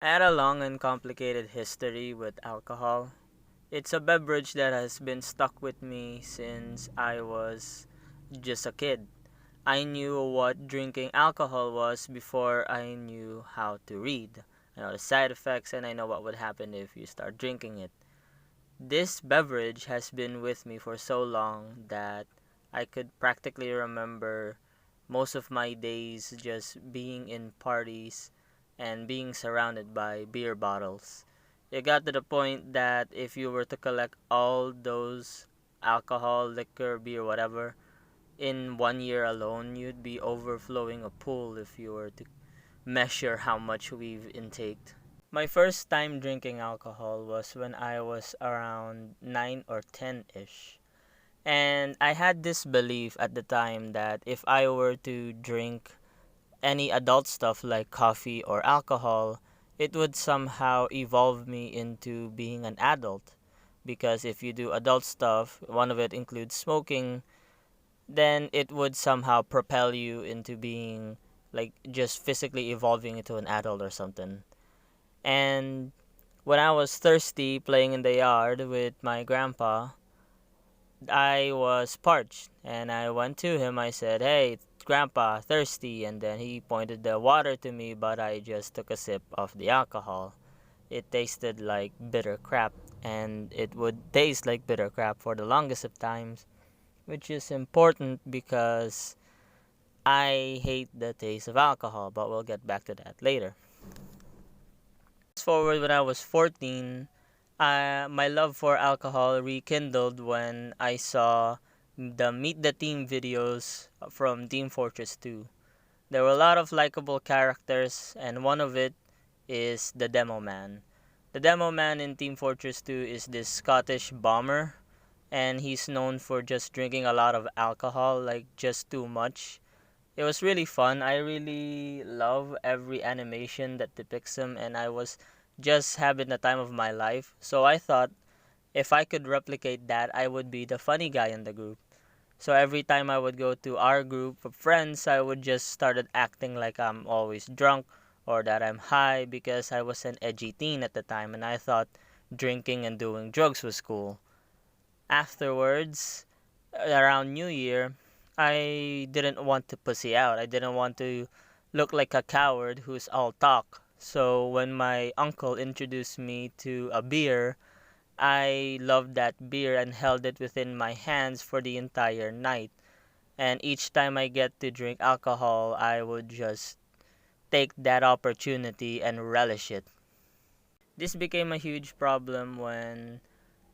I had a long and complicated history with alcohol. It's a beverage that has been stuck with me since I was just a kid. I knew what drinking alcohol was before I knew how to read. I know the side effects and I know what would happen if you start drinking it. This beverage has been with me for so long that I could practically remember most of my days just being in parties and being surrounded by beer bottles. It got to the point that if you were to collect all those alcohol, liquor, beer, whatever, in 1 year alone, you'd be overflowing a pool if you were to measure how much we've intaked. My first time drinking alcohol was when I was around 9 or 10 ish. And I had this belief at the time that if I were to drink any adult stuff like coffee or alcohol, it would somehow evolve me into being an adult. Because if you do adult stuff, one of it includes smoking, then it would somehow propel you into being like just physically evolving into an adult or something. And when I was thirsty playing in the yard with my grandpa, I was parched and I went to him. I said, "Hey, grandpa, thirsty." And then he pointed the water to me, but I just took a sip of the alcohol. It tasted like bitter crap, and it would taste like bitter crap for the longest of times, which is important because I hate the taste of alcohol, but we'll get back to that later. Fast forward when I was 14, my love for alcohol rekindled when I saw the Meet the Team videos from Team Fortress 2. There were a lot of likable characters, and one of it is the Demo Man. The Demo Man in Team Fortress 2 is this Scottish bomber, and he's known for just drinking a lot of alcohol, like just too much. It was really fun. I really love every animation that depicts him, and I was just having the time of my life. So I thought if I could replicate that, I would be the funny guy in the group. So every time I would go to our group of friends, I would just started acting like I'm always drunk or that I'm high because I was an edgy teen at the time and I thought drinking and doing drugs was cool. Afterwards, around New Year, I didn't want to pussy out. I didn't want to look like a coward who's all talk. So when my uncle introduced me to a beer, I loved that beer and held it within my hands for the entire night. And each time I get to drink alcohol, I would just take that opportunity and relish it. This became a huge problem when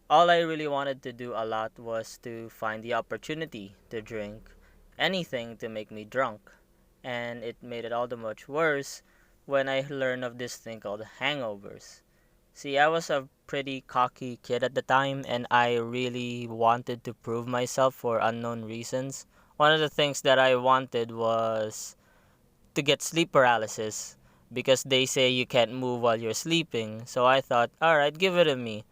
all I really wanted to do a lot was to find the opportunity to drink anything to make me drunk. And it made it all the much worse when I learned of this thing called hangovers. See, I was a pretty cocky kid at the time, and I really wanted to prove myself for unknown reasons. One of the things that I wanted was to get sleep paralysis because they say you can't move while you're sleeping. So I thought, alright, give it to me.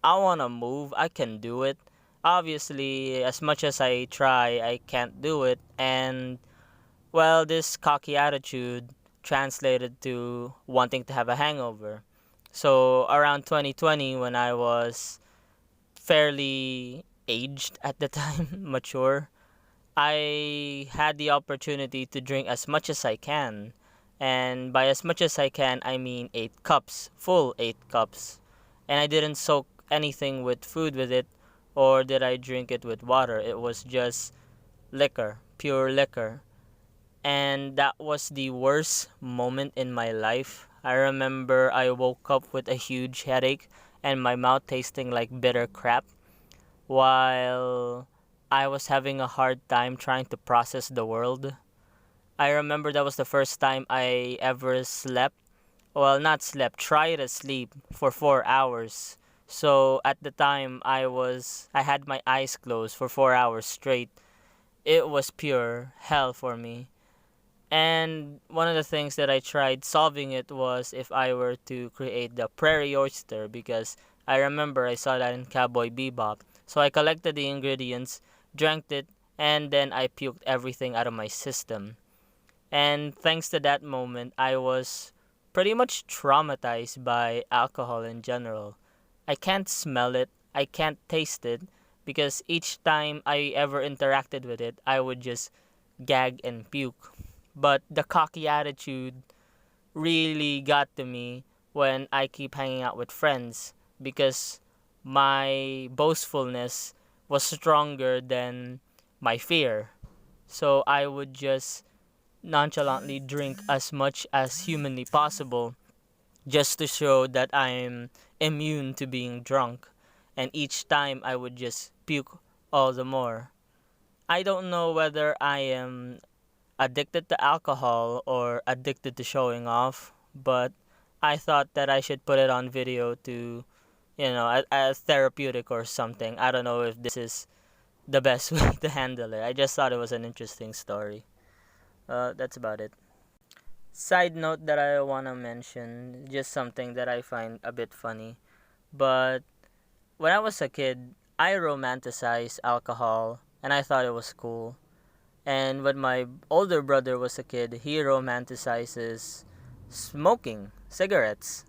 I want to move, I can do it. Obviously, as much as I try, I can't do it. And, well, this cocky attitude translated to wanting to have a hangover. So around 2020, when I was fairly aged at the time, mature, I had the opportunity to drink as much as I can. And by as much as I can, I mean 8 cups, full 8 cups. And I didn't soak anything with food with it, or did I drink it with water. It was just liquor, pure liquor. And that was the worst moment in my life. I remember I woke up with a huge headache and my mouth tasting like bitter crap while I was having a hard time trying to process the world. I remember that was the first time I ever slept. Well, not slept, tried to sleep for 4 hours. So at the time I had my eyes closed for 4 hours straight. It was pure hell for me. And one of the things that I tried solving it was if I were to create the prairie oyster because I remember I saw that in Cowboy Bebop. So I collected the ingredients, drank it, and then I puked everything out of my system. And thanks to that moment, I was pretty much traumatized by alcohol in general. I can't smell it, I can't taste it, because each time I ever interacted with it, I would just gag and puke. But the cocky attitude really got to me when I keep hanging out with friends because my boastfulness was stronger than my fear. So I would just nonchalantly drink as much as humanly possible just to show that I'm immune to being drunk. And each time I would just puke all the more. I don't know whether I am addicted to alcohol or addicted to showing off, but I thought that I should put it on video to, as therapeutic or something. I don't know if this is the best way to handle it. I just thought it was an interesting story. That's about it. Side note that I want to mention, just something that I find a bit funny. But when I was a kid, I romanticized alcohol and I thought it was cool. And when my older brother was a kid, he romanticizes smoking cigarettes.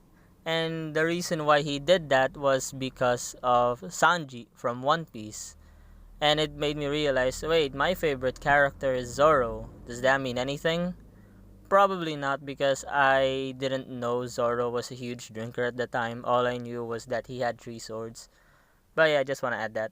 And the reason why he did that was because of Sanji from One Piece. And it made me realize, wait, my favorite character is Zoro. Does that mean anything? Probably not, because I didn't know Zoro was a huge drinker at the time. All I knew was that he had three swords. But yeah, I just want to add that.